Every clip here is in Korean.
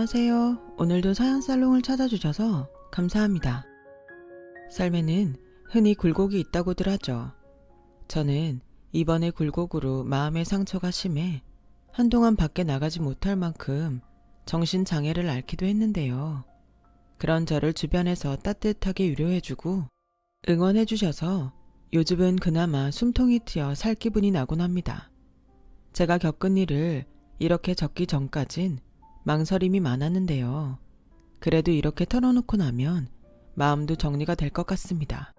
안녕하세요. 오늘도 사연살롱을 찾아주셔서 감사합니다. 삶에는 흔히 굴곡이 있다고들 하죠. 저는 이번에 굴곡으로 마음의 상처가 심해 한동안 밖에 나가지 못할 만큼 정신장애를 앓기도 했는데요. 그런 저를 주변에서 따뜻하게 위로해주고 응원해주셔서 요즘은 그나마 숨통이 트여 살 기분이 나곤 합니다. 제가 겪은 일을 이렇게 적기 전까진 망설임이 많았는데요. 그래도 이렇게 털어놓고 나면 마음도 정리가 될 것 같습니다.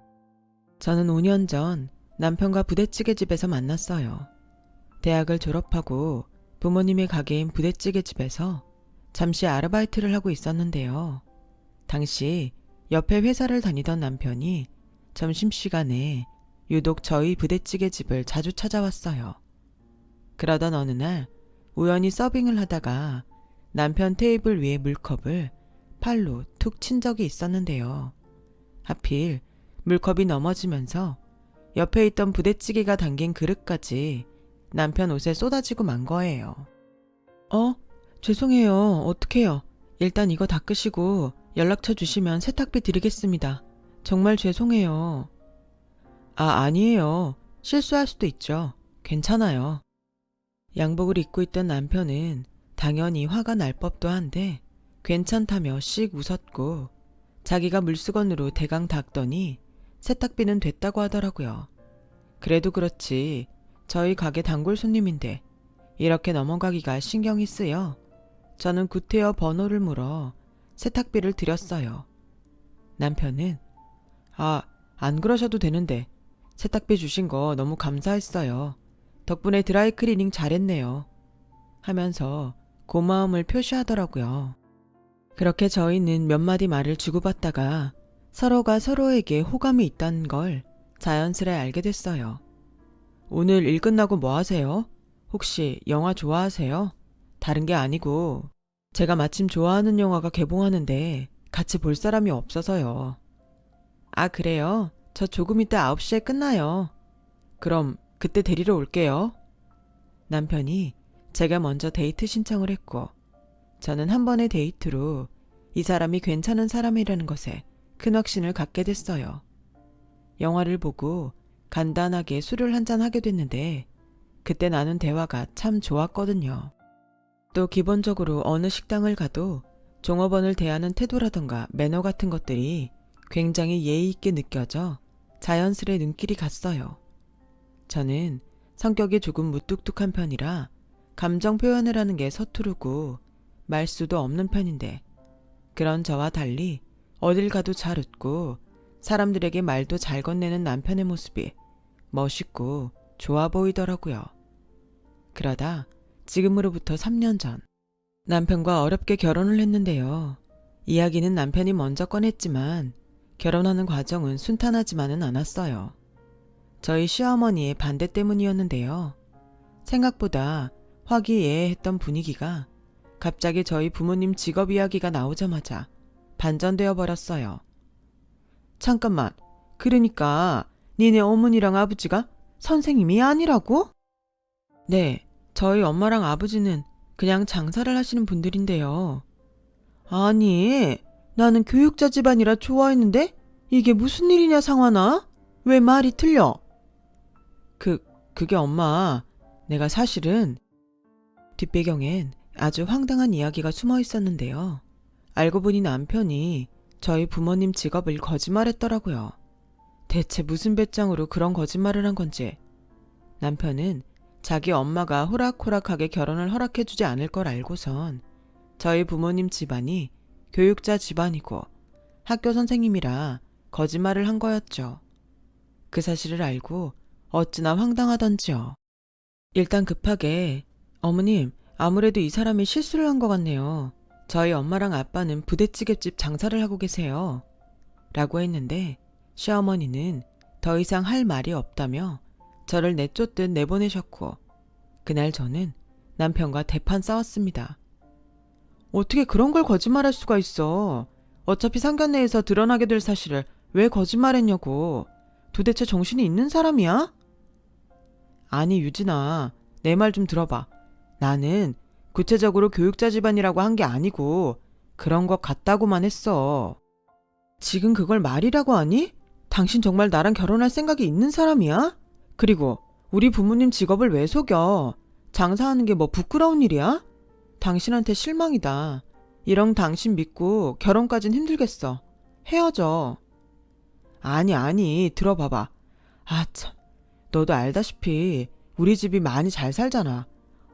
저는 5년 전 남편과 부대찌개집에서 만났어요. 대학을 졸업하고 부모님의 가게인 부대찌개집에서 잠시 아르바이트를 하고 있었는데요. 당시 옆에 회사를 다니던 남편이 점심시간에 유독 저희 부대찌개집을 자주 찾아왔어요. 그러던 어느 날 우연히 서빙을 하다가 남편 테이블 위에 물컵을 팔로 툭 친 적이 있었는데요. 하필 물컵이 넘어지면서 옆에 있던 부대찌개가 담긴 그릇까지 남편 옷에 쏟아지고 만 거예요. 죄송해요. 어떡해요. 일단 이거 닦으시고 연락처 주시면 세탁비 드리겠습니다. 정말 죄송해요. 아니에요. 실수할 수도 있죠. 괜찮아요. 양복을 입고 있던 남편은 당연히 화가 날 법도 한데 괜찮다며 씩 웃었고 자기가 물수건으로 대강 닦더니 세탁비는 됐다고 하더라고요. 그래도 그렇지 저희 가게 단골 손님인데 이렇게 넘어가기가 신경이 쓰여 저는 구태여 번호를 물어 세탁비를 드렸어요. 남편은 안 그러셔도 되는데 세탁비 주신 거 너무 감사했어요. 덕분에 드라이클리닝 잘했네요. 하면서 고마움을 표시하더라고요. 그렇게 저희는 몇 마디 말을 주고받다가 서로가 서로에게 호감이 있다는 걸 자연스레 알게 됐어요. 오늘 일 끝나고 뭐 하세요? 혹시 영화 좋아하세요? 다른 게 아니고 제가 마침 좋아하는 영화가 개봉하는데 같이 볼 사람이 없어서요. 그래요? 저 조금 이따 9시에 끝나요. 그럼 그때 데리러 올게요. 남편이 제가 먼저 데이트 신청을 했고 저는 한 번의 데이트로 이 사람이 괜찮은 사람이라는 것에 큰 확신을 갖게 됐어요. 영화를 보고 간단하게 술을 한잔 하게 됐는데 그때 나눈 대화가 참 좋았거든요. 또 기본적으로 어느 식당을 가도 종업원을 대하는 태도라던가 매너 같은 것들이 굉장히 예의 있게 느껴져 자연스레 눈길이 갔어요. 저는 성격이 조금 무뚝뚝한 편이라 감정 표현을 하는 게 서투르고 말수도 없는 편인데 그런 저와 달리 어딜 가도 잘 웃고 사람들에게 말도 잘 건네는 남편의 모습이 멋있고 좋아 보이더라고요. 그러다 지금으로부터 3년 전 남편과 어렵게 결혼을 했는데요. 이야기는 남편이 먼저 꺼냈지만 결혼하는 과정은 순탄하지만은 않았어요. 저희 시어머니의 반대 때문이었는데요. 생각보다 화기애애했던 분위기가 갑자기 저희 부모님 직업 이야기가 나오자마자 반전되어 버렸어요. 잠깐만, 그러니까 니네 어머니랑 아버지가 선생님이 아니라고? 네, 저희 엄마랑 아버지는 그냥 장사를 하시는 분들인데요. 아니, 나는 교육자 집안이라 좋아했는데 이게 무슨 일이냐 상환아? 왜 말이 틀려? 그게 엄마, 내가 사실은 뒷배경엔 아주 황당한 이야기가 숨어 있었는데요. 알고 보니 남편이 저희 부모님 직업을 거짓말했더라고요. 대체 무슨 배짱으로 그런 거짓말을 한 건지. 남편은 자기 엄마가 호락호락하게 결혼을 허락해주지 않을 걸 알고선 저희 부모님 집안이 교육자 집안이고 학교 선생님이라 거짓말을 한 거였죠. 그 사실을 알고 어찌나 황당하던지요. 일단 급하게 어머님, 아무래도 이 사람이 실수를 한 것 같네요. 저희 엄마랑 아빠는 부대찌개집 장사를 하고 계세요. 라고 했는데 시어머니는 더 이상 할 말이 없다며 저를 내쫓듯 내보내셨고 그날 저는 남편과 대판 싸웠습니다. 어떻게 그런 걸 거짓말할 수가 있어. 어차피 상견례에서 드러나게 될 사실을 왜 거짓말했냐고. 도대체 정신이 있는 사람이야? 아니 유진아, 내 말 좀 들어봐. 나는 구체적으로 교육자 집안이라고 한 게 아니고 그런 것 같다고만 했어. 지금 그걸 말이라고 하니? 당신 정말 나랑 결혼할 생각이 있는 사람이야? 그리고 우리 부모님 직업을 왜 속여? 장사하는 게 뭐 부끄러운 일이야? 당신한테 실망이다. 이런 당신 믿고 결혼까진 힘들겠어. 헤어져. 아니, 들어봐봐. 아, 참. 너도 알다시피 우리 집이 많이 잘 살잖아.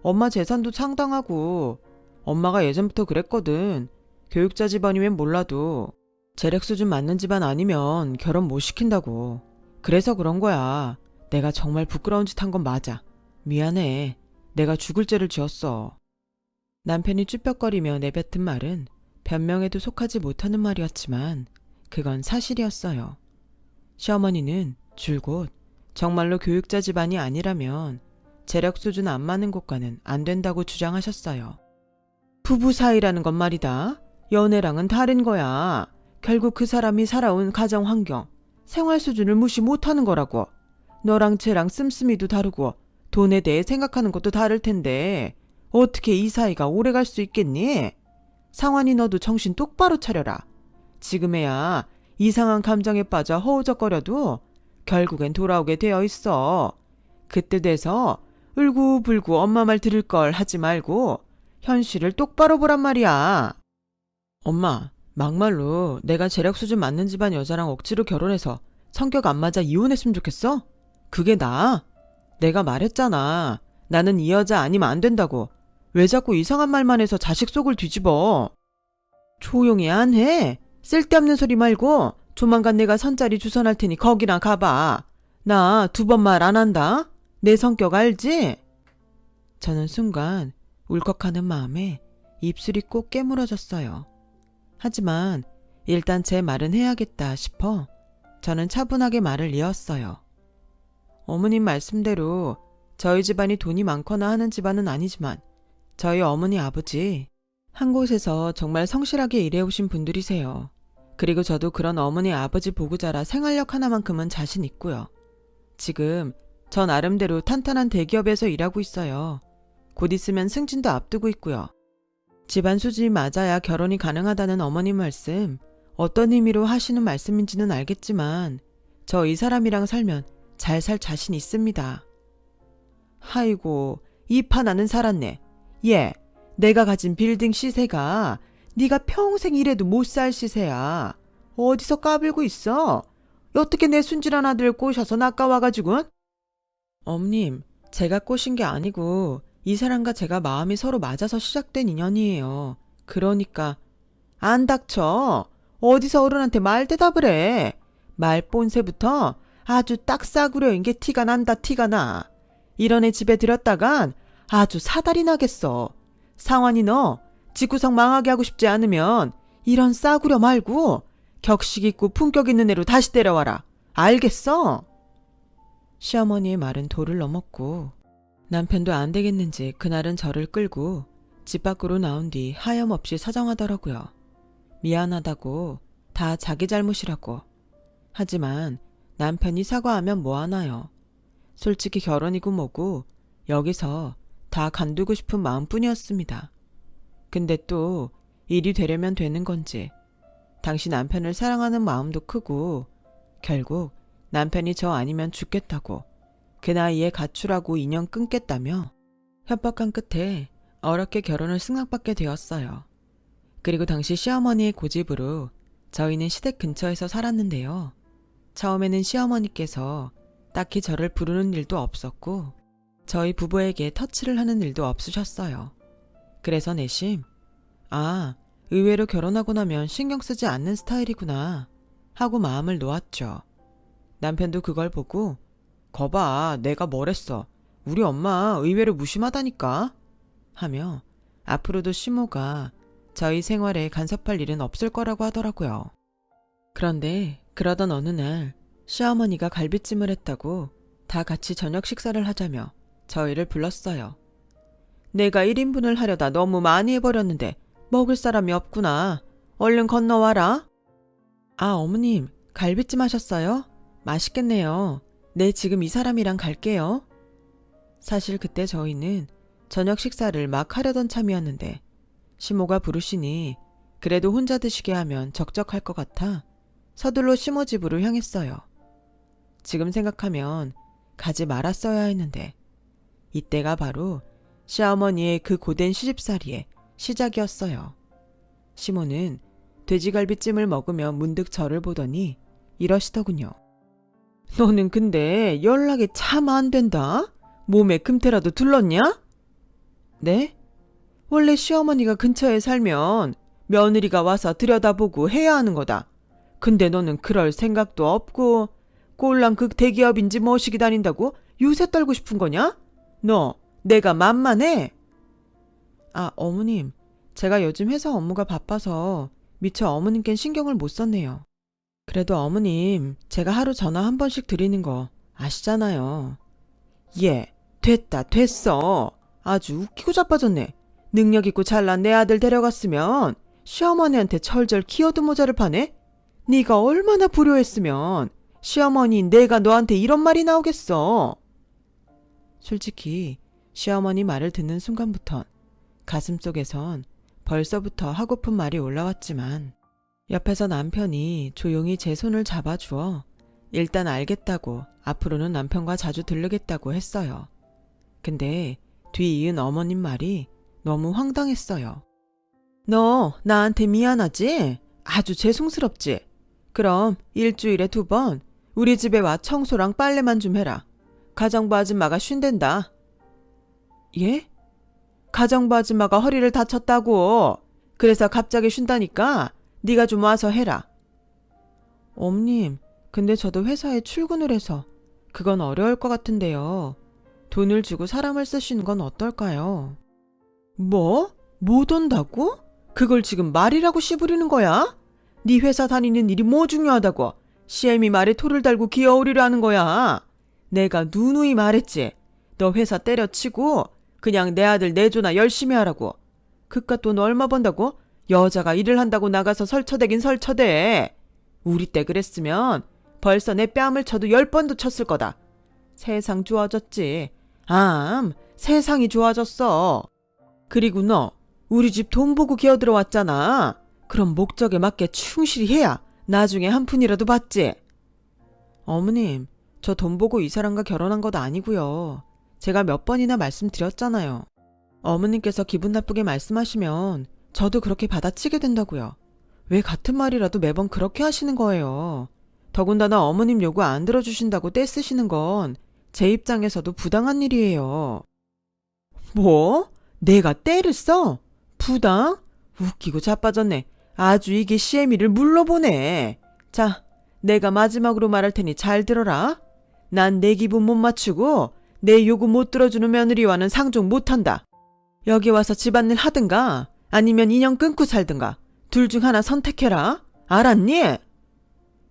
엄마 재산도 상당하고 엄마가 예전부터 그랬거든. 교육자 집안이면 몰라도 재력 수준 맞는 집안 아니면 결혼 못 시킨다고. 그래서 그런 거야. 내가 정말 부끄러운 짓 한 건 맞아. 미안해. 내가 죽을 죄를 지었어. 남편이 쭈뼛거리며 내뱉은 말은 변명에도 속하지 못하는 말이었지만 그건 사실이었어요. 시어머니는 줄곧 정말로 교육자 집안이 아니라면 재력 수준 안 맞는 곳과는 안 된다고 주장하셨어요. 부부 사이라는 건 말이다. 연애랑은 다른 거야. 결국 그 사람이 살아온 가정 환경, 생활 수준을 무시 못하는 거라고. 너랑 쟤랑 씀씀이도 다르고 돈에 대해 생각하는 것도 다를 텐데 어떻게 이 사이가 오래 갈 수 있겠니? 상환이 너도 정신 똑바로 차려라. 지금에야 이상한 감정에 빠져 허우적거려도 결국엔 돌아오게 되어 있어. 그때 돼서 울고불고 엄마 말 들을 걸 하지 말고 현실을 똑바로 보란 말이야. 엄마, 막말로 내가 재력 수준 맞는 집안 여자랑 억지로 결혼해서 성격 안 맞아 이혼했으면 좋겠어? 그게 나아? 내가 말했잖아. 나는 이 여자 아니면 안 된다고. 왜 자꾸 이상한 말만 해서 자식 속을 뒤집어? 조용히 안 해. 쓸데없는 소리 말고 조만간 내가 선자리 주선할 테니 거기나 가봐. 나 2번 말 안 한다. 내 성격 알지? 저는 순간 울컥하는 마음에 입술이 꼭 깨물어졌어요. 하지만 일단 제 말은 해야겠다 싶어 저는 차분하게 말을 이었어요. 어머님 말씀대로 저희 집안이 돈이 많거나 하는 집안은 아니지만 저희 어머니 아버지 한 곳에서 정말 성실하게 일해오신 분들이세요. 그리고 저도 그런 어머니 아버지 보고자라 생활력 하나만큼은 자신 있고요. 지금 저 나름대로 탄탄한 대기업에서 일하고 있어요. 곧 있으면 승진도 앞두고 있고요. 집안 수준이 맞아야 결혼이 가능하다는 어머님 말씀 어떤 의미로 하시는 말씀인지는 알겠지만 저 이 사람이랑 살면 잘 살 자신 있습니다. 아이고, 이파 나는 살았네. 얘, 내가 가진 빌딩 시세가 네가 평생 일해도 못 살 시세야. 어디서 까불고 있어? 어떻게 내 순진한 아들 꼬셔서 낚아와가지고? 어머님, 제가 꼬신 게 아니고 이 사람과 제가 마음이 서로 맞아서 시작된 인연이에요. 그러니까 안 닥쳐. 어디서 어른한테 말 대답을 해. 말 본새부터 아주 딱 싸구려인 게 티가 난다 티가 나. 이런 애 집에 들였다간 아주 사달이 나겠어. 상환이 너 집구석 망하게 하고 싶지 않으면 이런 싸구려 말고 격식 있고 품격 있는 애로 다시 데려와라. 알겠어? 시어머니의 말은 도를 넘었고 남편도 안 되겠는지 그날은 저를 끌고 집 밖으로 나온 뒤 하염없이 사정하더라고요. 미안하다고, 다 자기 잘못이라고. 하지만 남편이 사과하면 뭐하나요. 솔직히 결혼이고 뭐고 여기서 다 간두고 싶은 마음뿐이었습니다. 근데 또 일이 되려면 되는 건지 당시 남편을 사랑하는 마음도 크고 결국 남편이 저 아니면 죽겠다고 그 나이에 가출하고 인연 끊겠다며 협박한 끝에 어렵게 결혼을 승낙받게 되었어요. 그리고 당시 시어머니의 고집으로 저희는 시댁 근처에서 살았는데요. 처음에는 시어머니께서 딱히 저를 부르는 일도 없었고 저희 부부에게 터치를 하는 일도 없으셨어요. 그래서 내심 아, 의외로 결혼하고 나면 신경 쓰지 않는 스타일이구나 하고 마음을 놓았죠. 남편도 그걸 보고 거봐, 내가 뭐랬어. 우리 엄마 의외로 무심하다니까 하며 앞으로도 시모가 저희 생활에 간섭할 일은 없을 거라고 하더라고요. 그런데 그러던 어느 날 시어머니가 갈비찜을 했다고 다 같이 저녁 식사를 하자며 저희를 불렀어요. 내가 1인분을 하려다 너무 많이 해버렸는데 먹을 사람이 없구나. 얼른 건너와라. 아, 어머님, 갈비찜 하셨어요? 맛있겠네요. 네, 지금 이 사람이랑 갈게요. 사실 그때 저희는 저녁 식사를 막 하려던 참이었는데 시모가 부르시니 그래도 혼자 드시게 하면 적적할 것 같아 서둘러 시모 집으로 향했어요. 지금 생각하면 가지 말았어야 했는데 이때가 바로 시어머니의 그 고된 시집살이의 시작이었어요. 시모는 돼지갈비찜을 먹으며 문득 저를 보더니 이러시더군요. 너는 근데 연락이 참 안 된다? 몸에 금태라도 둘렀냐? 네? 원래 시어머니가 근처에 살면 며느리가 와서 들여다보고 해야 하는 거다. 근데 너는 그럴 생각도 없고 꼴랑 그 대기업인지 뭐시기 다닌다고 유세 떨고 싶은 거냐? 너 내가 만만해? 아, 어머님. 제가 요즘 회사 업무가 바빠서 미처 어머님께 신경을 못 썼네요. 그래도 어머님, 제가 하루 전화 한 번씩 드리는 거 아시잖아요. 예, 됐어. 아주 웃기고 자빠졌네. 능력 있고 잘난 내 아들 데려갔으면 시어머니한테 철절 키워드 모자를 파네? 네가 얼마나 불효했으면 시어머니인 내가 너한테 이런 말이 나오겠어. 솔직히 시어머니 말을 듣는 순간부터 가슴속에선 벌써부터 하고픈 말이 올라왔지만 옆에서 남편이 조용히 제 손을 잡아주어 일단 알겠다고 앞으로는 남편과 자주 들르겠다고 했어요. 근데 뒤이은 어머님 말이 너무 황당했어요. 너 나한테 미안하지? 아주 죄송스럽지? 그럼 일주일에 2번 우리 집에 와 청소랑 빨래만 좀 해라. 가정부 아줌마가 쉰댄다. 예? 가정부 아줌마가 허리를 다쳤다고. 그래서 갑자기 쉰다니까 네가 좀 와서 해라. 엄님, 근데 저도 회사에 출근을 해서 그건 어려울 것 같은데요. 돈을 주고 사람을 쓰시는 건 어떨까요? 뭐? 못 온다고? 그걸 지금 말이라고 씨부리는 거야? 네 회사 다니는 일이 뭐 중요하다고 시애미 말에 토를 달고 기어오르려는 거야. 내가 누누이 말했지. 너 회사 때려치고 그냥 내 아들 내조나 열심히 하라고. 그깟 돈 얼마 번다고? 여자가 일을 한다고 나가서 설쳐대긴 설쳐대. 우리 때 그랬으면 벌써 내 뺨을 쳐도 10번도 쳤을 거다. 세상 좋아졌지. 세상이 좋아졌어. 그리고 너 우리 집 돈 보고 기어들어왔잖아. 그럼 목적에 맞게 충실히 해야 나중에 한 푼이라도 받지. 어머님, 저 돈 보고 이 사람과 결혼한 것 아니고요. 제가 몇 번이나 말씀드렸잖아요. 어머님께서 기분 나쁘게 말씀하시면 저도 그렇게 받아치게 된다고요. 왜 같은 말이라도 매번 그렇게 하시는 거예요. 더군다나 어머님 요구 안 들어주신다고 떼쓰시는 건 제 입장에서도 부당한 일이에요. 뭐? 내가 떼를 써? 부당? 웃기고 자빠졌네. 아주 이게 시애미를 물러보네. 자, 내가 마지막으로 말할 테니 잘 들어라. 난 내 기분 못 맞추고 내 요구 못 들어주는 며느리와는 상종 못한다. 여기 와서 집안일 하든가 아니면 인연 끊고 살든가 둘 중 하나 선택해라. 알았니?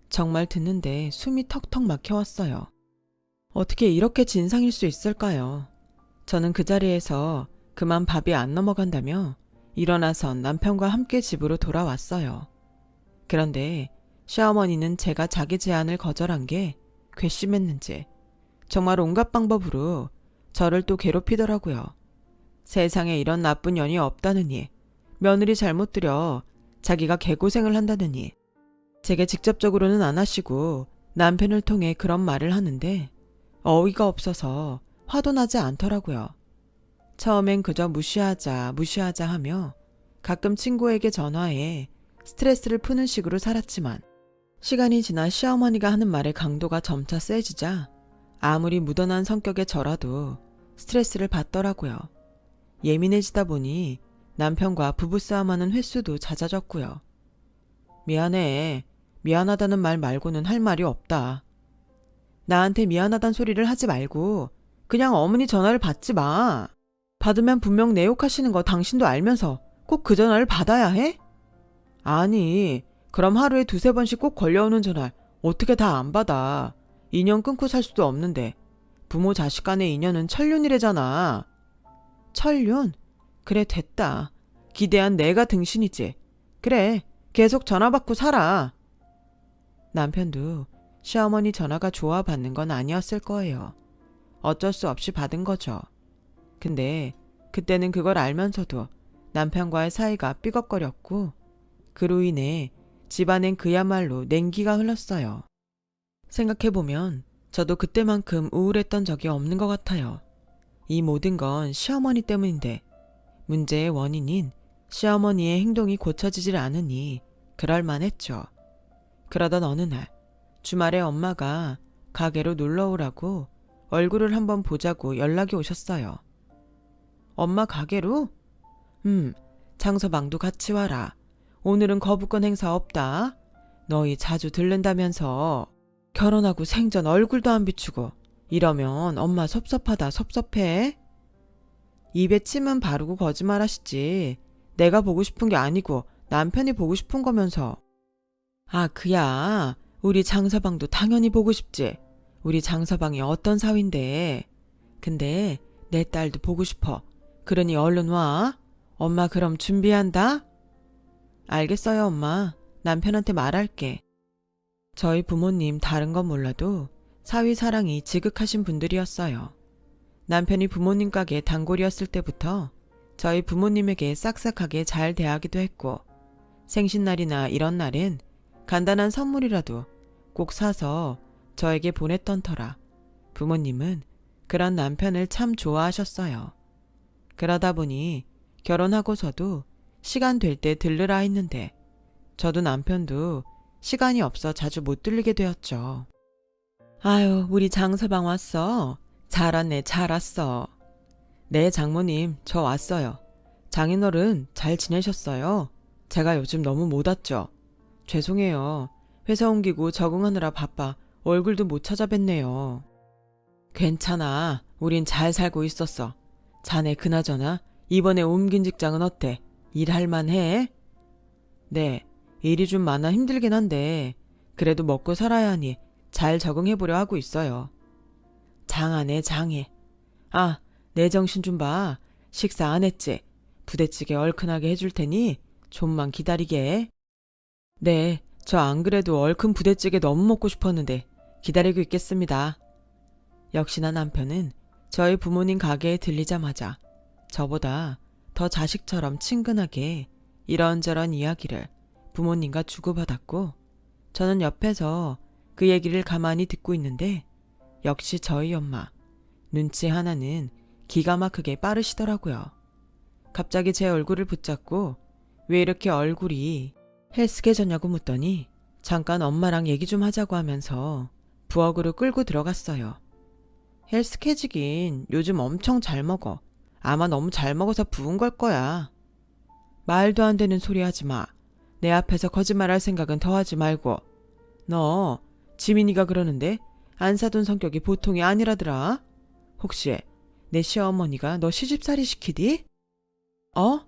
정말 듣는데 숨이 턱턱 막혀왔어요. 어떻게 이렇게 진상일 수 있을까요? 저는 그 자리에서 그만 밥이 안 넘어간다며 일어나선 남편과 함께 집으로 돌아왔어요. 그런데 시어머니는 제가 자기 제안을 거절한 게 괘씸했는지 정말 온갖 방법으로 저를 또 괴롭히더라고요. 세상에 이런 나쁜 년이 없다느니, 며느리 잘못 들여 자기가 개고생을 한다느니, 제게 직접적으로는 안 하시고 남편을 통해 그런 말을 하는데 어이가 없어서 화도 나지 않더라고요. 처음엔 그저 무시하자 하며 가끔 친구에게 전화해 스트레스를 푸는 식으로 살았지만 시간이 지나 시어머니가 하는 말의 강도가 점차 세지자 아무리 묻어난 성격의 저라도 스트레스를 받더라고요. 예민해지다 보니 남편과 부부싸움하는 횟수도 잦아졌고요. 미안해. 미안하다는 말 말고는 할 말이 없다. 나한테 미안하단 소리를 하지 말고 그냥 어머니 전화를 받지 마. 받으면 분명 내 욕하시는 거 당신도 알면서 꼭 그 전화를 받아야 해? 아니, 그럼 하루에 2-3번씩 꼭 걸려오는 전화를 어떻게 다 안 받아. 인연 끊고 살 수도 없는데. 부모 자식 간의 인연은 천륜이래잖아. 천륜? 그래, 됐다. 기대한 내가 등신이지. 그래, 계속 전화 받고 살아. 남편도 시어머니 전화가 좋아 받는 건 아니었을 거예요. 어쩔 수 없이 받은 거죠. 근데 그때는 그걸 알면서도 남편과의 사이가 삐걱거렸고 그로 인해 집안엔 그야말로 냉기가 흘렀어요. 생각해보면 저도 그때만큼 우울했던 적이 없는 것 같아요. 이 모든 건 시어머니 때문인데 문제의 원인인 시어머니의 행동이 고쳐지질 않으니 그럴만했죠. 그러던 어느 날 주말에 엄마가 가게로 놀러오라고 얼굴을 한번 보자고 연락이 오셨어요. 엄마 가게로? 장서방도 같이 와라. 오늘은 거부권 행사 없다. 너희 자주 들른다면서 결혼하고 생전 얼굴도 안 비추고 이러면 엄마 섭섭하다 섭섭해. 입에 침은 바르고 거짓말하시지. 내가 보고 싶은 게 아니고 남편이 보고 싶은 거면서. 아 그야 우리 장서방도 당연히 보고 싶지. 우리 장서방이 어떤 사위인데. 근데 내 딸도 보고 싶어. 그러니 얼른 와. 엄마 그럼 준비한다. 알겠어요 엄마. 남편한테 말할게. 저희 부모님 다른 건 몰라도 사위 사랑이 지극하신 분들이었어요. 남편이 부모님 가게 단골이었을 때부터 저희 부모님에게 싹싹하게 잘 대하기도 했고 생신날이나 이런 날엔 간단한 선물이라도 꼭 사서 저에게 보냈던 터라 부모님은 그런 남편을 참 좋아하셨어요. 그러다 보니 결혼하고서도 시간 될 때 들르라 했는데 저도 남편도 시간이 없어 자주 못 들리게 되었죠. 아유 우리 장서방 왔어. 잘 왔네 잘 왔어. 네 장모님 저 왔어요. 장인어른 잘 지내셨어요? 제가 요즘 너무 못 왔죠. 죄송해요. 회사 옮기고 적응하느라 바빠 얼굴도 못 찾아뵀네요. 괜찮아. 우린 잘 살고 있었어. 자네 그나저나 이번에 옮긴 직장은 어때? 일할 만해? 네. 일이 좀 많아 힘들긴 한데 그래도 먹고 살아야 하니 잘 적응해보려 하고 있어요. 장하네 장해. 아, 내 정신 좀 봐. 식사 안 했지? 부대찌개 얼큰하게 해줄 테니 좀만 기다리게. 네, 저 안 그래도 얼큰 부대찌개 너무 먹고 싶었는데 기다리고 있겠습니다. 역시나 남편은 저희 부모님 가게에 들리자마자 저보다 더 자식처럼 친근하게 이런저런 이야기를 부모님과 주고받았고 저는 옆에서 그 얘기를 가만히 듣고 있는데 역시 저희 엄마 눈치 하나는 기가 막히게 빠르시더라고요. 갑자기 제 얼굴을 붙잡고 왜 이렇게 얼굴이 헬스케졌냐고 묻더니 잠깐 엄마랑 얘기 좀 하자고 하면서 부엌으로 끌고 들어갔어요. 헬스케지긴 요즘 엄청 잘 먹어. 아마 너무 잘 먹어서 부은 걸 거야. 말도 안 되는 소리 하지 마. 내 앞에서 거짓말할 생각은 더 하지 말고. 너 지민이가 그러는데 안 사돈 성격이 보통이 아니라더라. 혹시 내 시어머니가 너 시집살이 시키디? 어?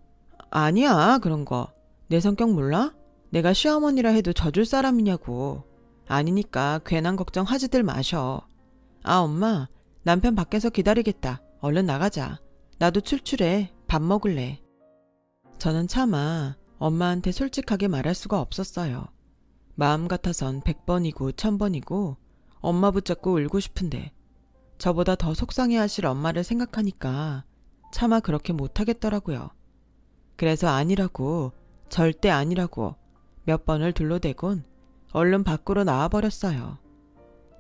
아니야 그런 거. 내 성격 몰라? 내가 시어머니라 해도 져줄 사람이냐고. 아니니까 괜한 걱정하지들 마셔. 아 엄마 남편 밖에서 기다리겠다. 얼른 나가자. 나도 출출해. 밥 먹을래. 저는 차마 엄마한테 솔직하게 말할 수가 없었어요. 마음 같아선 100번이고 1000번이고 엄마 붙잡고 울고 싶은데 저보다 더 속상해하실 엄마를 생각하니까 차마 그렇게 못하겠더라고요. 그래서 아니라고 절대 아니라고 몇 번을 둘러대곤 얼른 밖으로 나와버렸어요.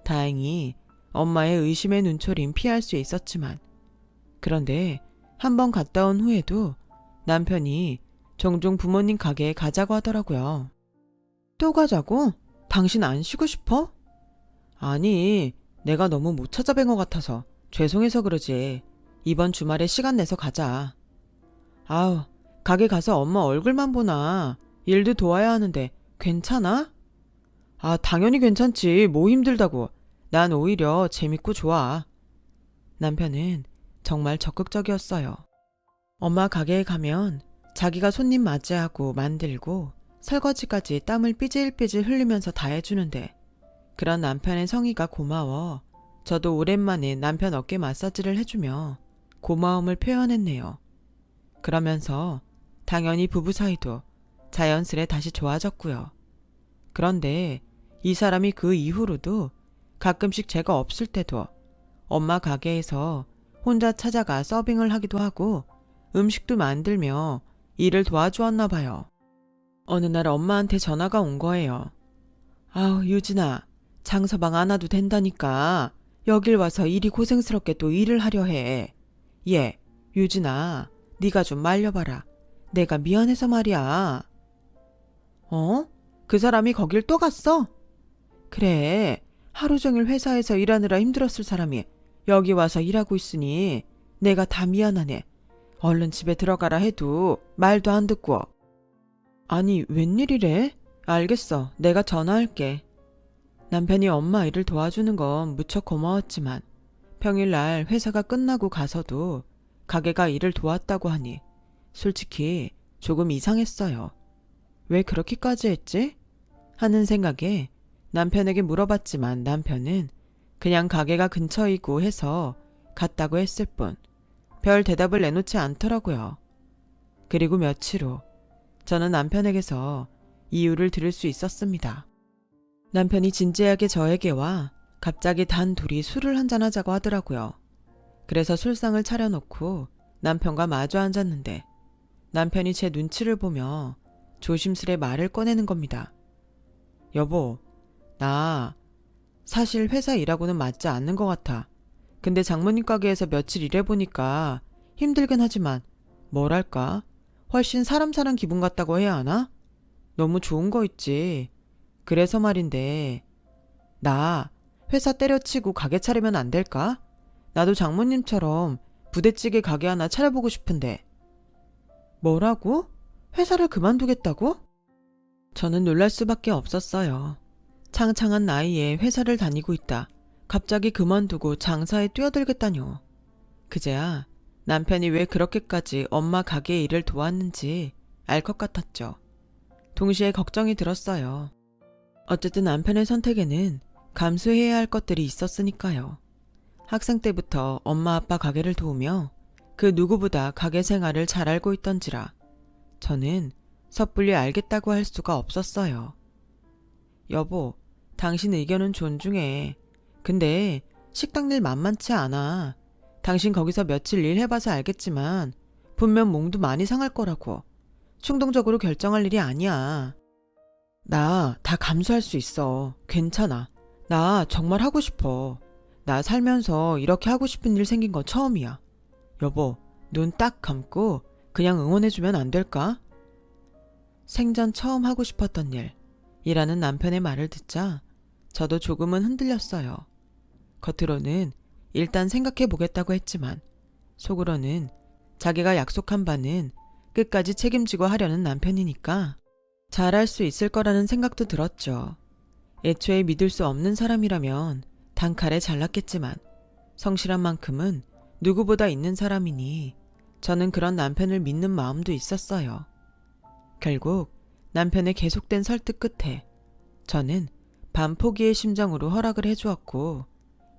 다행히 엄마의 의심의 눈초림 피할 수 있었지만 그런데 한 번 갔다 온 후에도 남편이 종종 부모님 가게에 가자고 하더라고요. 또 가자고? 당신 안 쉬고 싶어? 아니, 내가 너무 못 찾아뵌 것 같아서 죄송해서 그러지. 이번 주말에 시간 내서 가자. 아우, 가게 가서 엄마 얼굴만 보나. 일도 도와야 하는데 괜찮아? 아, 당연히 괜찮지. 뭐 힘들다고. 난 오히려 재밌고 좋아. 남편은 정말 적극적이었어요. 엄마 가게에 가면 자기가 손님 맞이하고 만들고 설거지까지 땀을 삐질삐질 흘리면서 다 해주는데 그런 남편의 성의가 고마워 저도 오랜만에 남편 어깨 마사지를 해주며 고마움을 표현했네요. 그러면서 당연히 부부 사이도 자연스레 다시 좋아졌고요. 그런데 이 사람이 그 이후로도 가끔씩 제가 없을 때도 엄마 가게에서 혼자 찾아가 서빙을 하기도 하고 음식도 만들며 일을 도와주었나 봐요. 어느 날 엄마한테 전화가 온 거예요. 아우, 유진아, 장서방 안 와도 된다니까. 여길 와서 이리 고생스럽게 또 일을 하려 해. 얘, 유진아, 네가 좀 말려봐라. 내가 미안해서 말이야. 어? 그 사람이 거길 또 갔어? 그래, 하루 종일 회사에서 일하느라 힘들었을 사람이 여기 와서 일하고 있으니 내가 다 미안하네. 얼른 집에 들어가라 해도 말도 안 듣고. 아니, 웬일이래? 알겠어, 내가 전화할게. 남편이 엄마 일을 도와주는 건 무척 고마웠지만 평일날 회사가 끝나고 가서도 가게가 일을 도왔다고 하니 솔직히 조금 이상했어요. 왜 그렇게까지 했지? 하는 생각에 남편에게 물어봤지만 남편은 그냥 가게가 근처이고 해서 갔다고 했을 뿐 별 대답을 내놓지 않더라고요. 그리고 며칠 후 저는 남편에게서 이유를 들을 수 있었습니다. 남편이 진지하게 저에게 와 갑자기 단 둘이 술을 한잔하자고 하더라고요. 그래서 술상을 차려놓고 남편과 마주 앉았는데 남편이 제 눈치를 보며 조심스레 말을 꺼내는 겁니다. 여보, 나 사실 회사 일하고는 맞지 않는 것 같아. 근데 장모님 가게에서 며칠 일해보니까 힘들긴 하지만 뭐랄까 훨씬 사람 사는 기분 같다고 해야 하나? 너무 좋은 거 있지. 그래서 말인데 나 회사 때려치고 가게 차리면 안 될까? 나도 장모님처럼 부대찌개 가게 하나 차려보고 싶은데. 뭐라고? 회사를 그만두겠다고? 저는 놀랄 수밖에 없었어요. 창창한 나이에 회사를 다니고 있다. 갑자기 그만두고 장사에 뛰어들겠다뇨. 그제야 남편이 왜 그렇게까지 엄마 가게 일을 도왔는지 알 것 같았죠. 동시에 걱정이 들었어요. 어쨌든 남편의 선택에는 감수해야 할 것들이 있었으니까요. 학생 때부터 엄마 아빠 가게를 도우며 그 누구보다 가게 생활을 잘 알고 있던지라 저는 섣불리 알겠다고 할 수가 없었어요. 여보, 당신 의견은 존중해. 근데 식당 일 만만치 않아. 당신 거기서 며칠 일 해봐서 알겠지만 분명 몸도 많이 상할 거라고. 충동적으로 결정할 일이 아니야. 나 다 감수할 수 있어. 괜찮아. 나 정말 하고 싶어. 나 살면서 이렇게 하고 싶은 일 생긴 건 처음이야. 여보, 눈 딱 감고 그냥 응원해주면 안 될까? 생전 처음 하고 싶었던 일이라는 남편의 말을 듣자 저도 조금은 흔들렸어요. 겉으로는 일단 생각해보겠다고 했지만 속으로는 자기가 약속한 바는 끝까지 책임지고 하려는 남편이니까 잘할 수 있을 거라는 생각도 들었죠. 애초에 믿을 수 없는 사람이라면 단칼에 잘났겠지만 성실한 만큼은 누구보다 있는 사람이니 저는 그런 남편을 믿는 마음도 있었어요. 결국 남편의 계속된 설득 끝에 저는 반포기의 심정으로 허락을 해주었고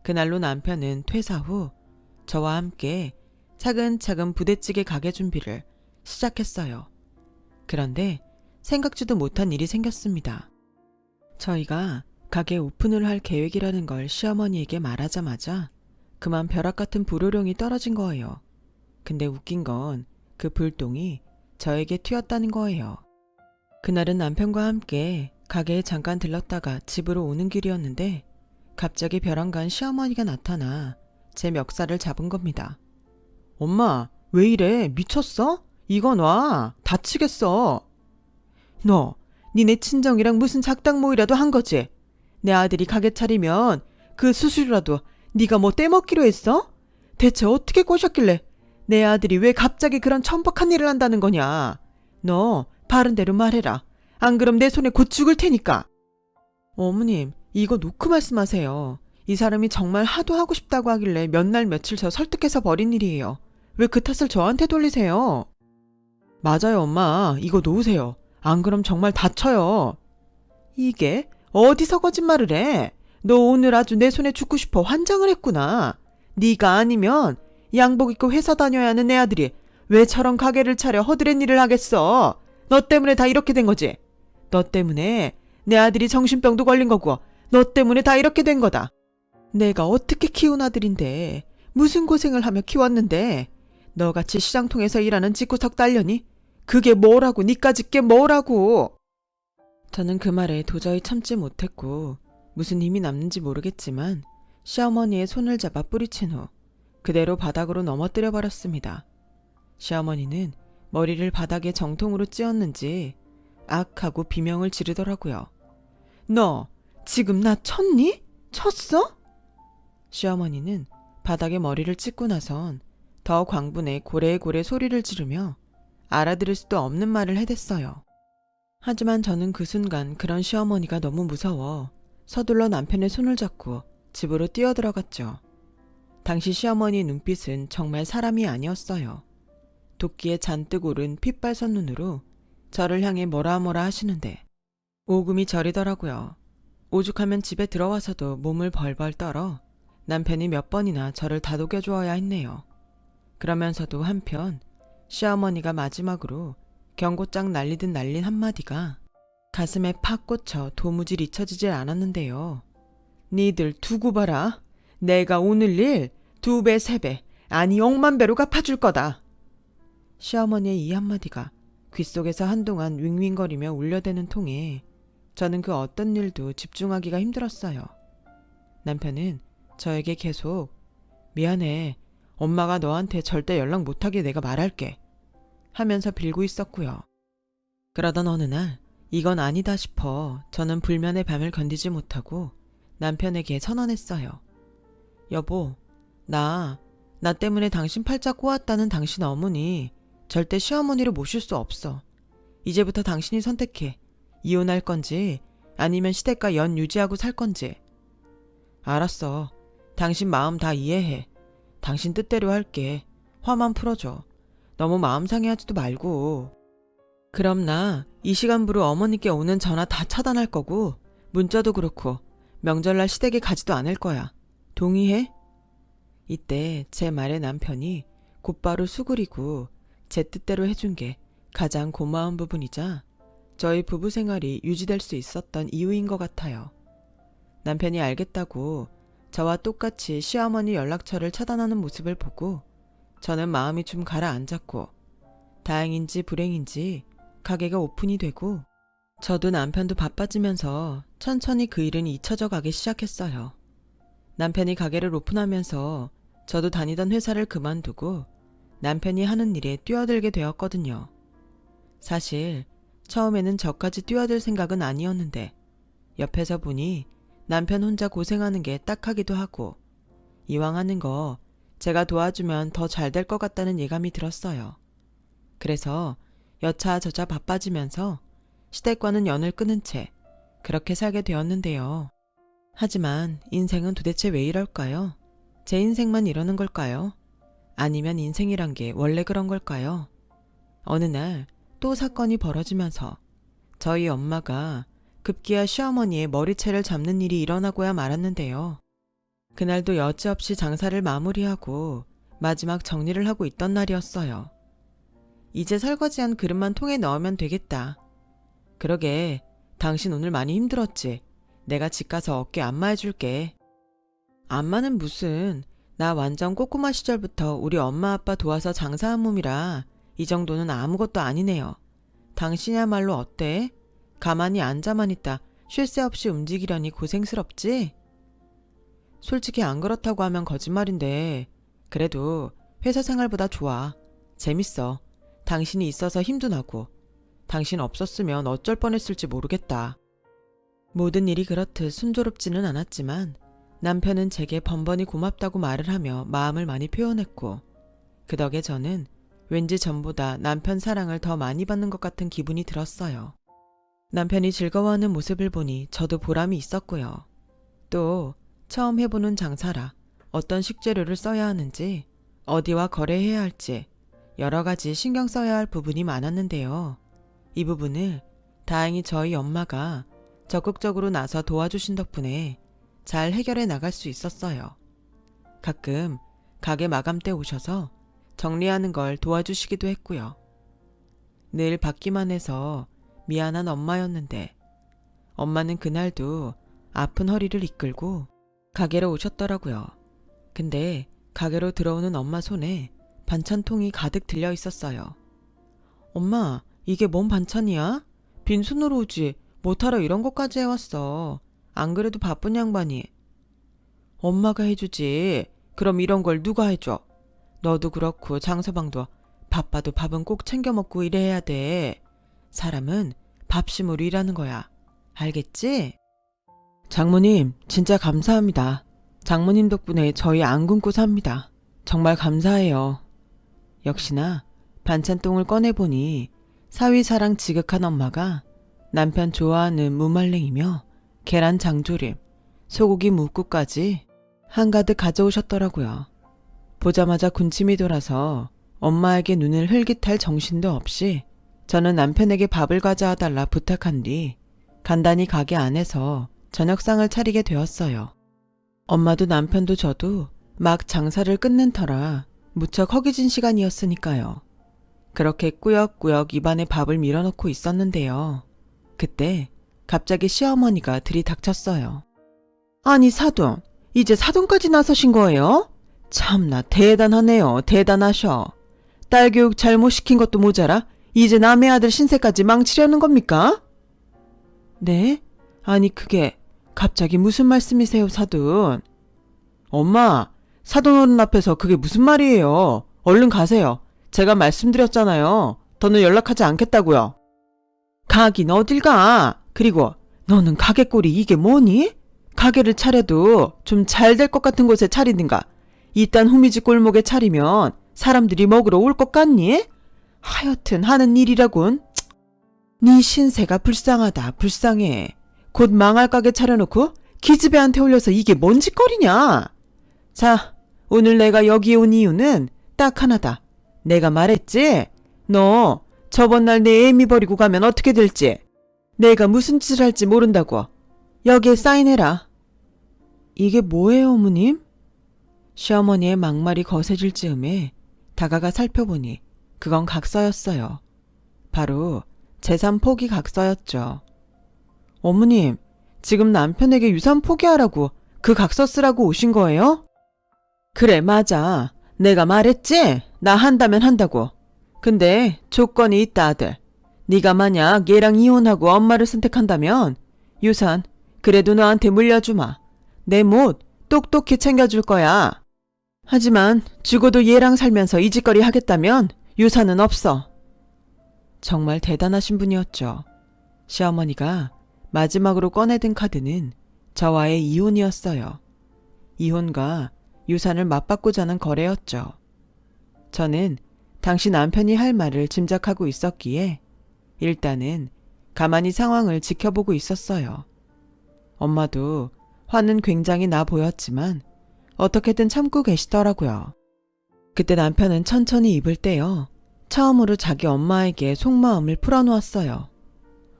그날로 남편은 퇴사 후 저와 함께 차근차근 부대찌개 가게 준비를 시작했어요. 그런데 생각지도 못한 일이 생겼습니다. 저희가 가게 오픈을 할 계획이라는 걸 시어머니에게 말하자마자 그만 벼락 같은 불호령이 떨어진 거예요. 근데 웃긴 건 그 불똥이 저에게 튀었다는 거예요. 그날은 남편과 함께 가게에 잠깐 들렀다가 집으로 오는 길이었는데 갑자기 벼랑간 시어머니가 나타나 제 멱살을 잡은 겁니다. 엄마, 왜 이래? 미쳤어? 이거 놔. 다치겠어. 너, 니네 친정이랑 무슨 작당 모의라도 한 거지? 내 아들이 가게 차리면 그 수술이라도 네가 뭐 떼먹기로 했어? 대체 어떻게 꼬셨길래 내 아들이 왜 갑자기 그런 천박한 일을 한다는 거냐? 너 바른 대로 말해라. 안 그럼 내 손에 곧 죽을 테니까. 어머님, 이거 놓고 말씀하세요. 이 사람이 정말 하도 하고 싶다고 하길래 몇 날 며칠 저 설득해서 버린 일이에요. 왜 그 탓을 저한테 돌리세요? 맞아요, 엄마. 이거 놓으세요. 안 그럼 정말 다쳐요. 이게 어디서 거짓말을 해? 너 오늘 아주 내 손에 죽고 싶어 환장을 했구나. 네가 아니면 양복 입고 회사 다녀야 하는 내 아들이 왜 저런 가게를 차려 허드렛 일을 하겠어? 너 때문에 다 이렇게 된 거지. 너 때문에 내 아들이 정신병도 걸린 거고 너 때문에 다 이렇게 된 거다. 내가 어떻게 키운 아들인데 무슨 고생을 하며 키웠는데 너같이 시장통에서 일하는 집구석 딸려니? 그게 뭐라고, 니까짓 게 뭐라고. 저는 그 말에 도저히 참지 못했고 무슨 힘이 남는지 모르겠지만 시어머니의 손을 잡아 뿌리친 후 그대로 바닥으로 넘어뜨려 버렸습니다. 시어머니는 머리를 바닥에 정통으로 찧었는지 악 하고 비명을 지르더라고요. 너 지금 나 쳤니? 쳤어? 시어머니는 바닥에 머리를 찍고 나선 더 광분에 고래고래 소리를 지르며 알아들을 수도 없는 말을 해댔어요. 하지만 저는 그 순간 그런 시어머니가 너무 무서워 서둘러 남편의 손을 잡고 집으로 뛰어들어갔죠. 당시 시어머니의 눈빛은 정말 사람이 아니었어요. 도끼에 잔뜩 오른 핏발선 눈으로 저를 향해 뭐라 하시는데 오금이 저리더라고요. 오죽하면 집에 들어와서도 몸을 벌벌 떨어 남편이 몇 번이나 저를 다독여 주어야 했네요. 그러면서도 한편 시어머니가 마지막으로 경고장 날리듯 날린 한마디가 가슴에 팍 꽂혀 도무지 잊혀지질 않았는데요. 니들 두고 봐라. 내가 오늘 일 2배, 3배, 아니 億만 배로 갚아줄 거다. 시어머니의 이 한마디가 귓속에서 한동안 윙윙거리며 울려대는 통에 저는 그 어떤 일도 집중하기가 힘들었어요. 남편은 저에게 계속 미안해. 엄마가 너한테 절대 연락 못하게 내가 말할게. 하면서 빌고 있었고요. 그러던 어느 날 이건 아니다 싶어 저는 불면의 밤을 견디지 못하고 남편에게 선언했어요. 여보, 나 때문에 당신 팔자 꼬았다는 당신 어머니 절대 시어머니로 모실 수 없어. 이제부터 당신이 선택해. 이혼할 건지 아니면 시댁과 연 유지하고 살 건지. 알았어. 당신 마음 다 이해해. 당신 뜻대로 할게. 화만 풀어줘. 너무 마음 상해하지도 말고. 그럼 나 이 시간부로 어머니께 오는 전화 다 차단할 거고 문자도 그렇고 명절날 시댁에 가지도 않을 거야. 동의해? 이때 제 말에 남편이 곧바로 수그리고 제 뜻대로 해준 게 가장 고마운 부분이자 저희 부부 생활이 유지될 수 있었던 이유인 것 같아요. 남편이 알겠다고 저와 똑같이 시어머니 연락처를 차단하는 모습을 보고 저는 마음이 좀 가라앉았고 다행인지 불행인지 가게가 오픈이 되고 저도 남편도 바빠지면서 천천히 그 일은 잊혀져 가기 시작했어요. 남편이 가게를 오픈하면서 저도 다니던 회사를 그만두고 남편이 하는 일에 뛰어들게 되었거든요. 사실 처음에는 저까지 뛰어들 생각은 아니었는데 옆에서 보니 남편 혼자 고생하는 게 딱하기도 하고 이왕 하는 거 제가 도와주면 더 잘 될 것 같다는 예감이 들었어요. 그래서 여차저차 바빠지면서 시댁과는 연을 끊은 채 그렇게 살게 되었는데요. 하지만 인생은 도대체 왜 이럴까요? 제 인생만 이러는 걸까요? 아니면 인생이란 게 원래 그런 걸까요? 어느 날 또 사건이 벌어지면서 저희 엄마가 급기야 시어머니의 머리채를 잡는 일이 일어나고야 말았는데요. 그날도 여지없이 장사를 마무리하고 마지막 정리를 하고 있던 날이었어요. 이제 설거지한 그릇만 통에 넣으면 되겠다. 그러게, 당신 오늘 많이 힘들었지? 내가 집 가서 어깨 안마해줄게. 안마는 무슨, 나 완전 꼬꼬마 시절부터 우리 엄마 아빠 도와서 장사한 몸이라 이 정도는 아무것도 아니네요. 당신이야말로 어때? 가만히 앉아만 있다 쉴 새 없이 움직이려니 고생스럽지? 솔직히 안 그렇다고 하면 거짓말인데 그래도 회사 생활보다 좋아. 재밌어. 당신이 있어서 힘도 나고 당신 없었으면 어쩔 뻔했을지 모르겠다. 모든 일이 그렇듯 순조롭지는 않았지만 남편은 제게 번번이 고맙다고 말을 하며 마음을 많이 표현했고 그 덕에 저는 왠지 전보다 남편 사랑을 더 많이 받는 것 같은 기분이 들었어요. 남편이 즐거워하는 모습을 보니 저도 보람이 있었고요. 또 처음 해보는 장사라 어떤 식재료를 써야 하는지 어디와 거래해야 할지 여러 가지 신경 써야 할 부분이 많았는데요. 이 부분을 다행히 저희 엄마가 적극적으로 나서 도와주신 덕분에 잘 해결해 나갈 수 있었어요. 가끔 가게 마감 때 오셔서 정리하는 걸 도와주시기도 했고요. 늘 받기만 해서 미안한 엄마였는데 엄마는 그날도 아픈 허리를 이끌고 가게로 오셨더라고요. 근데 가게로 들어오는 엄마 손에 반찬통이 가득 들려 있었어요. 엄마, 이게 뭔 반찬이야? 빈손으로 오지 못하러 이런 것까지 해왔어. 안 그래도 바쁜 양반이. 엄마가 해주지. 그럼 이런 걸 누가 해줘? 너도 그렇고 장서방도 바빠도 밥은 꼭 챙겨 먹고 일해야 돼. 사람은 밥심으로 일하는 거야. 알겠지? 장모님, 진짜 감사합니다. 장모님 덕분에 저희 안 굶고 삽니다. 정말 감사해요. 역시나 반찬통을 꺼내보니 사위사랑 지극한 엄마가 남편 좋아하는 무말랭이며 계란 장조림, 소고기 묵국까지 한가득 가져오셨더라고요. 보자마자 군침이 돌아서 엄마에게 눈을 흘깃할 정신도 없이 저는 남편에게 밥을 가져와달라 부탁한 뒤 간단히 가게 안에서 저녁상을 차리게 되었어요. 엄마도 남편도 저도 막 장사를 끝낸 터라 무척 허기진 시간이었으니까요. 그렇게 꾸역꾸역 입안에 밥을 밀어넣고 있었는데요. 그때 갑자기 시어머니가 들이닥쳤어요. 아니 사돈, 이제 사돈까지 나서신 거예요? 참나 대단하네요. 대단하셔. 딸 교육 잘못 시킨 것도 모자라 이제 남의 아들 신세까지 망치려는 겁니까? 네? 아니 그게 갑자기 무슨 말씀이세요 사돈? 엄마, 사돈 어른 앞에서 그게 무슨 말이에요. 얼른 가세요. 제가 말씀드렸잖아요. 더는 연락하지 않겠다고요. 가긴 어딜 가. 그리고 너는 가게 꼴이 이게 뭐니? 가게를 차려도 좀 잘 될 것 같은 곳에 차리든가. 이딴 후미지 골목에 차리면 사람들이 먹으러 올 것 같니? 하여튼 하는 일이라군. 네 신세가 불쌍하다. 불쌍해. 곧 망할 가게 차려놓고 기집애한테 올려서 이게 뭔 짓거리냐. 자, 오늘 내가 여기 온 이유는 딱 하나다. 내가 말했지? 너 저번 날 내 애미 버리고 가면 어떻게 될지. 내가 무슨 짓을 할지 모른다고. 여기에 사인해라. 이게 뭐예요, 어머님? 시어머니의 막말이 거세질 즈음에 다가가 살펴보니 그건 각서였어요. 바로 재산 포기 각서였죠. 어머님, 지금 남편에게 유산 포기하라고 그 각서 쓰라고 오신 거예요? 그래, 맞아. 내가 말했지? 나 한다면 한다고. 근데 조건이 있다, 아들. 네가 만약 얘랑 이혼하고 엄마를 선택한다면 유산 그래도 너한테 물려주마. 내 못 똑똑히 챙겨줄 거야. 하지만 죽어도 얘랑 살면서 이 짓거리 하겠다면 유산은 없어. 정말 대단하신 분이었죠. 시어머니가 마지막으로 꺼내든 카드는 저와의 이혼이었어요. 이혼과 유산을 맞바꾸자는 거래였죠. 저는 당시 남편이 할 말을 짐작하고 있었기에 일단은 가만히 상황을 지켜보고 있었어요. 엄마도 화는 굉장히 나 보였지만 어떻게든 참고 계시더라고요. 그때 남편은 천천히 입을 떼어 처음으로 자기 엄마에게 속마음을 풀어놓았어요.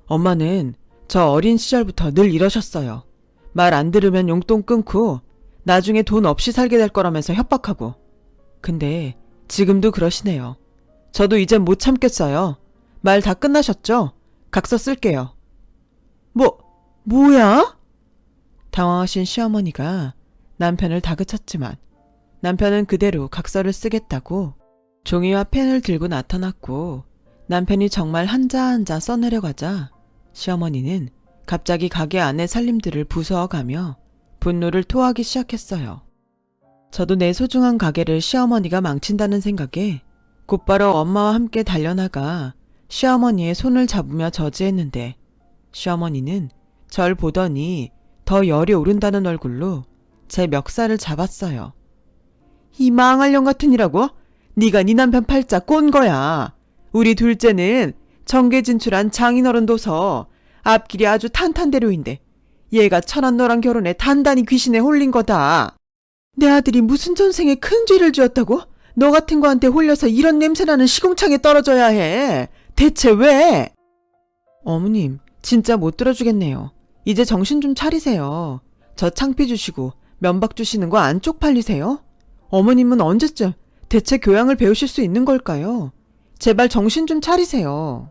엄마는 저 어린 시절부터 늘 이러셨어요. 말 안 들으면 용돈 끊고 나중에 돈 없이 살게 될 거라면서 협박하고. 근데 지금도 그러시네요. 저도 이젠 못 참겠어요. 말 다 끝나셨죠? 각서 쓸게요. 뭐야? 당황하신 시어머니가 남편을 다그쳤지만 남편은 그대로 각서를 쓰겠다고 종이와 펜을 들고 나타났고 남편이 정말 한자 한자 써내려가자 시어머니는 갑자기 가게 안의 살림들을 부수어가며 분노를 토하기 시작했어요. 저도 내 소중한 가게를 시어머니가 망친다는 생각에 곧바로 엄마와 함께 달려나가 시어머니의 손을 잡으며 저지했는데 시어머니는 절 보더니 더 열이 오른다는 얼굴로 제 멱살을 잡았어요. 이 망할 년 같으니라고? 네가 네 남편 팔자 꼰 거야. 우리 둘째는 정계 진출한 장인어른 둬서 앞길이 아주 탄탄대로인데 얘가 천한 너랑 결혼해 단단히 귀신에 홀린 거다. 내 아들이 무슨 전생에 큰 죄를 지었다고? 너 같은 거한테 홀려서 이런 냄새나는 시궁창에 떨어져야 해. 대체 왜? 어머님, 진짜 못 들어주겠네요. 이제 정신 좀 차리세요. 저 창피 주시고 면박 주시는 거 안 쪽팔리세요? 어머님은 언제쯤 대체 교양을 배우실 수 있는 걸까요? 제발 정신 좀 차리세요.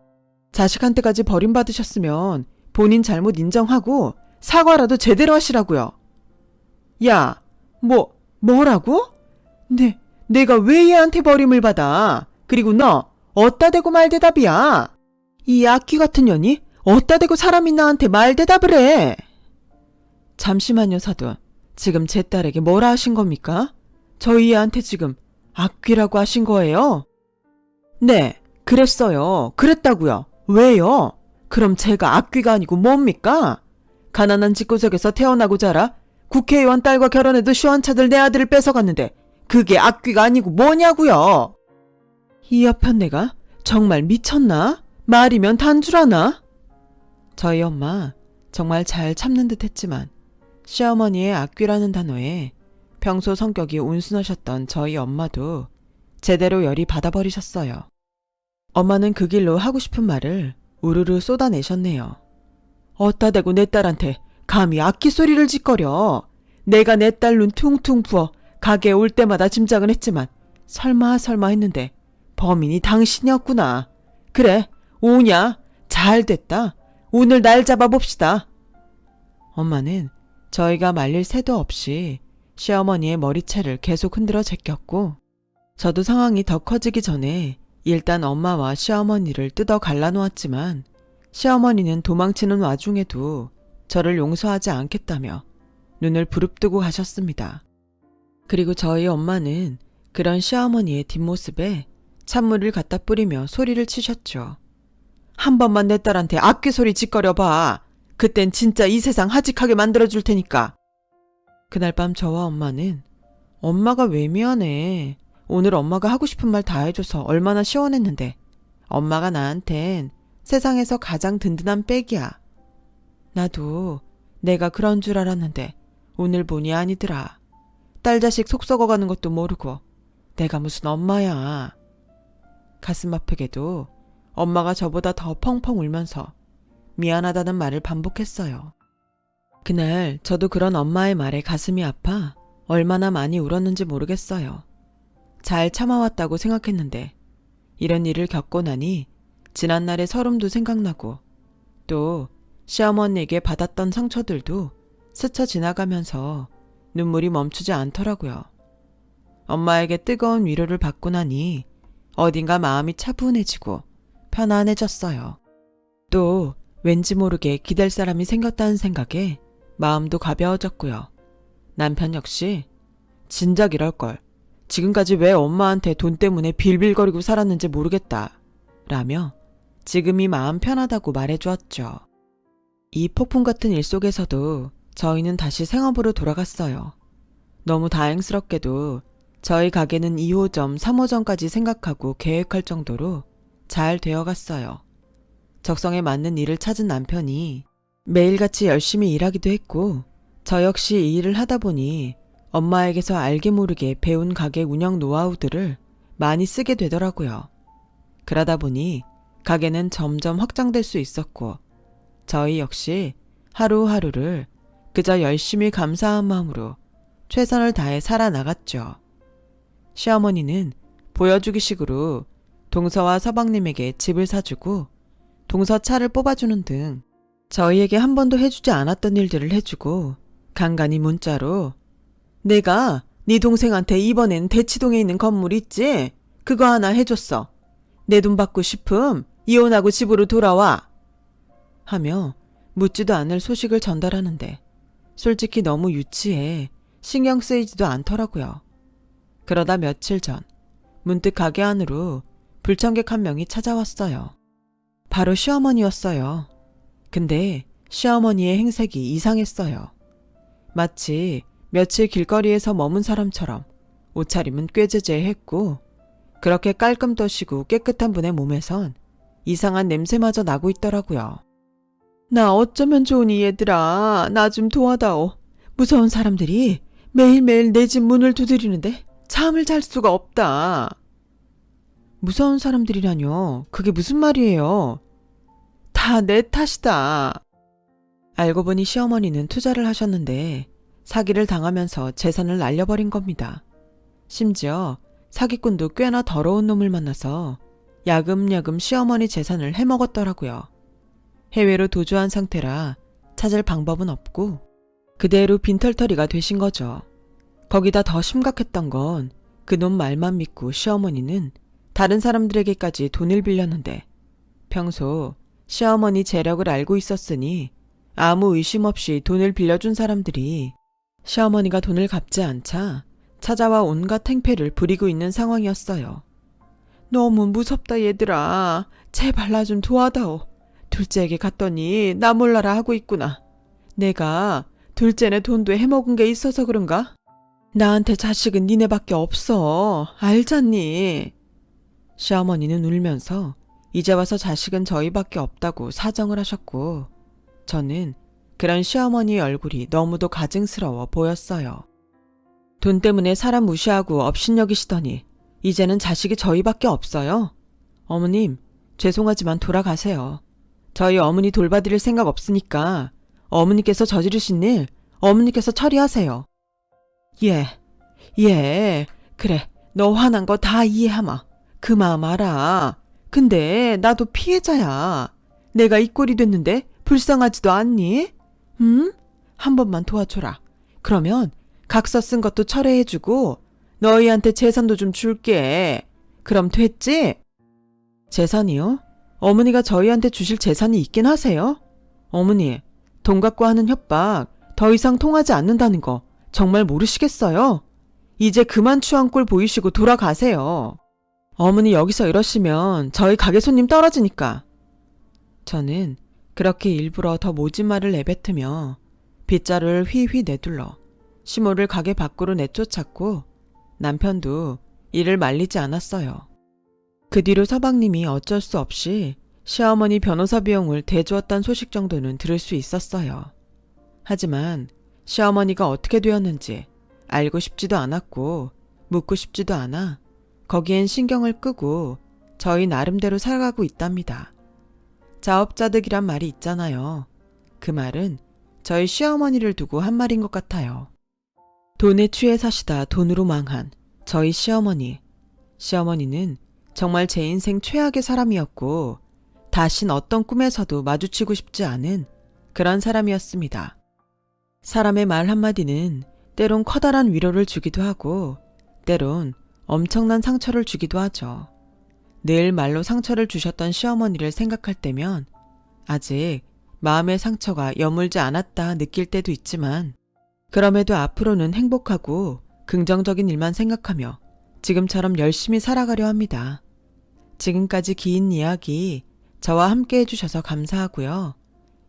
자식한테까지 버림받으셨으면 본인 잘못 인정하고 사과라도 제대로 하시라고요. 야, 뭐라고? 내가 왜 얘한테 버림을 받아? 그리고 너 어따 대고 말대답이야? 이 악귀 같은 년이 어따 대고 사람이 나한테 말대답을 해? 잠시만요, 사돈. 지금 제 딸에게 뭐라 하신 겁니까? 저희 애한테 지금 악귀라고 하신 거예요? 네, 그랬어요. 그랬다고요. 왜요? 그럼 제가 악귀가 아니고 뭡니까? 가난한 집구석에서 태어나고 자라 국회의원 딸과 결혼해도 시원찮을 내 아들을 뺏어갔는데 그게 악귀가 아니고 뭐냐고요? 이 여편 내가 정말 미쳤나? 말이면 단줄하나? 저희 엄마 정말 잘 참는 듯 했지만 시어머니의 악귀라는 단어에 평소 성격이 온순하셨던 저희 엄마도 제대로 열이 받아버리셨어요. 엄마는 그 길로 하고 싶은 말을 우르르 쏟아내셨네요. 어따 대고 내 딸한테 감히 악기 소리를 짓거려. 내가 내 딸 눈 퉁퉁 부어 가게에 올 때마다 짐작은 했지만 설마 했는데 범인이 당신이었구나. 그래, 오냐? 잘 됐다. 오늘 날 잡아봅시다. 엄마는 저희가 말릴 새도 없이 시어머니의 머리채를 계속 흔들어 제꼈고 저도 상황이 더 커지기 전에 일단 엄마와 시어머니를 뜯어 갈라놓았지만 시어머니는 도망치는 와중에도 저를 용서하지 않겠다며 눈을 부릅뜨고 가셨습니다. 그리고 저희 엄마는 그런 시어머니의 뒷모습에 찬물을 갖다 뿌리며 소리를 치셨죠. 한 번만 내 딸한테 악귀 소리 짓거려봐. 그땐 진짜 이 세상 하직하게 만들어줄 테니까. 그날 밤 저와 엄마는 엄마가 왜 미안해. 오늘 엄마가 하고 싶은 말 다 해줘서 얼마나 시원했는데 엄마가 나한텐 세상에서 가장 든든한 백이야. 나도 내가 그런 줄 알았는데 오늘 보니 아니더라. 딸 자식 속 썩어가는 것도 모르고 내가 무슨 엄마야. 가슴 아프게도 엄마가 저보다 더 펑펑 울면서 미안하다는 말을 반복했어요. 그날 저도 그런 엄마의 말에 가슴이 아파 얼마나 많이 울었는지 모르겠어요. 잘 참아왔다고 생각했는데 이런 일을 겪고 나니 지난날의 서름도 생각나고 또 시어머니에게 받았던 상처들도 스쳐 지나가면서 눈물이 멈추지 않더라고요. 엄마에게 뜨거운 위로를 받고 나니 어딘가 마음이 차분해지고 편안해졌어요. 또 왠지 모르게 기댈 사람이 생겼다는 생각에 마음도 가벼워졌고요. 남편 역시 진작 이럴걸. 지금까지 왜 엄마한테 돈 때문에 빌빌거리고 살았는지 모르겠다. 라며 지금이 마음 편하다고 말해주었죠. 이 폭풍 같은 일 속에서도 저희는 다시 생업으로 돌아갔어요. 너무 다행스럽게도 저희 가게는 2호점, 3호점까지 생각하고 계획할 정도로 잘 되어갔어요. 적성에 맞는 일을 찾은 남편이 매일같이 열심히 일하기도 했고 저 역시 이 일을 하다 보니 엄마에게서 알게 모르게 배운 가게 운영 노하우들을 많이 쓰게 되더라고요. 그러다 보니 가게는 점점 확장될 수 있었고 저희 역시 하루하루를 그저 열심히 감사한 마음으로 최선을 다해 살아나갔죠. 시어머니는 보여주기식으로 동서와 서방님에게 집을 사주고 동서 차를 뽑아주는 등 저희에게 한 번도 해주지 않았던 일들을 해주고 간간히 문자로 내가 네 동생한테 이번엔 대치동에 있는 건물 있지? 그거 하나 해줬어. 내 돈 받고 싶음 이혼하고 집으로 돌아와. 하며 묻지도 않을 소식을 전달하는데 솔직히 너무 유치해 신경 쓰이지도 않더라고요. 그러다 며칠 전 문득 가게 안으로 불청객 한 명이 찾아왔어요. 바로 시어머니였어요. 근데 시어머니의 행색이 이상했어요. 마치 며칠 길거리에서 머문 사람처럼 옷차림은 꾀죄죄했고 그렇게 깔끔 떠시고 깨끗한 분의 몸에선 이상한 냄새마저 나고 있더라고요. 나 어쩌면 좋으니 얘들아. 나 좀 도와다오. 무서운 사람들이 매일매일 내 집 문을 두드리는데 잠을 잘 수가 없다. 무서운 사람들이라뇨. 그게 무슨 말이에요? 다 내 탓이다. 알고 보니 시어머니는 투자를 하셨는데 사기를 당하면서 재산을 날려버린 겁니다. 심지어 사기꾼도 꽤나 더러운 놈을 만나서 야금야금 시어머니 재산을 해먹었더라고요. 해외로 도주한 상태라 찾을 방법은 없고 그대로 빈털터리가 되신 거죠. 거기다 더 심각했던 건 그놈 말만 믿고 시어머니는 다른 사람들에게까지 돈을 빌렸는데 평소 시어머니 재력을 알고 있었으니 아무 의심 없이 돈을 빌려준 사람들이 시어머니가 돈을 갚지 않자 찾아와 온갖 행패를 부리고 있는 상황이었어요. 너무 무섭다 얘들아. 제발 나 좀 도와다오. 둘째에게 갔더니 나 몰라라 하고 있구나. 내가 둘째네 돈도 해먹은 게 있어서 그런가? 나한테 자식은 니네밖에 없어. 알잖니? 시어머니는 울면서 이제 와서 자식은 저희밖에 없다고 사정을 하셨고 저는 그런 시어머니의 얼굴이 너무도 가증스러워 보였어요. 돈 때문에 사람 무시하고 업신여기시더니 이제는 자식이 저희밖에 없어요. 어머님, 죄송하지만 돌아가세요. 저희 어머니 돌봐드릴 생각 없으니까 어머니께서 저지르신 일 어머니께서 처리하세요. 예, 그래, 너 화난 거 다 이해하마. 그 마음 알아. 근데 나도 피해자야. 내가 이 꼴이 됐는데 불쌍하지도 않니? 응? 한 번만 도와줘라. 그러면 각서 쓴 것도 철회해주고 너희한테 재산도 좀 줄게. 그럼 됐지? 재산이요? 어머니가 저희한테 주실 재산이 있긴 하세요? 어머니, 돈 갖고 하는 협박 더 이상 통하지 않는다는 거 정말 모르시겠어요? 이제 그만 추한 꼴 보이시고 돌아가세요. 어머니 여기서 이러시면 저희 가게 손님 떨어지니까. 저는 그렇게 일부러 더 모진 말을 내뱉으며 빗자루를 휘휘 내둘러 시모를 가게 밖으로 내쫓았고 남편도 이를 말리지 않았어요. 그 뒤로 서방님이 어쩔 수 없이 시어머니 변호사 비용을 대주었단 소식 정도는 들을 수 있었어요. 하지만 시어머니가 어떻게 되었는지 알고 싶지도 않았고 묻고 싶지도 않아 거기엔 신경을 끄고 저희 나름대로 살아가고 있답니다. 자업자득이란 말이 있잖아요. 그 말은 저희 시어머니를 두고 한 말인 것 같아요. 돈에 취해 사시다 돈으로 망한 저희 시어머니. 시어머니는 정말 제 인생 최악의 사람이었고 다신 어떤 꿈에서도 마주치고 싶지 않은 그런 사람이었습니다. 사람의 말 한마디는 때론 커다란 위로를 주기도 하고 때론 엄청난 상처를 주기도 하죠. 늘 말로 상처를 주셨던 시어머니를 생각할 때면 아직 마음의 상처가 여물지 않았다 느낄 때도 있지만 그럼에도 앞으로는 행복하고 긍정적인 일만 생각하며 지금처럼 열심히 살아가려 합니다. 지금까지 긴 이야기 저와 함께 해주셔서 감사하고요.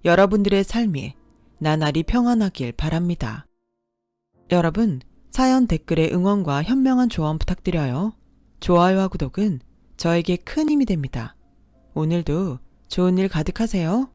여러분들의 삶이 나날이 평안하길 바랍니다. 여러분, 사연 댓글에 응원과 현명한 조언 부탁드려요. 좋아요와 구독은 저에게 큰 힘이 됩니다. 오늘도 좋은 일 가득하세요.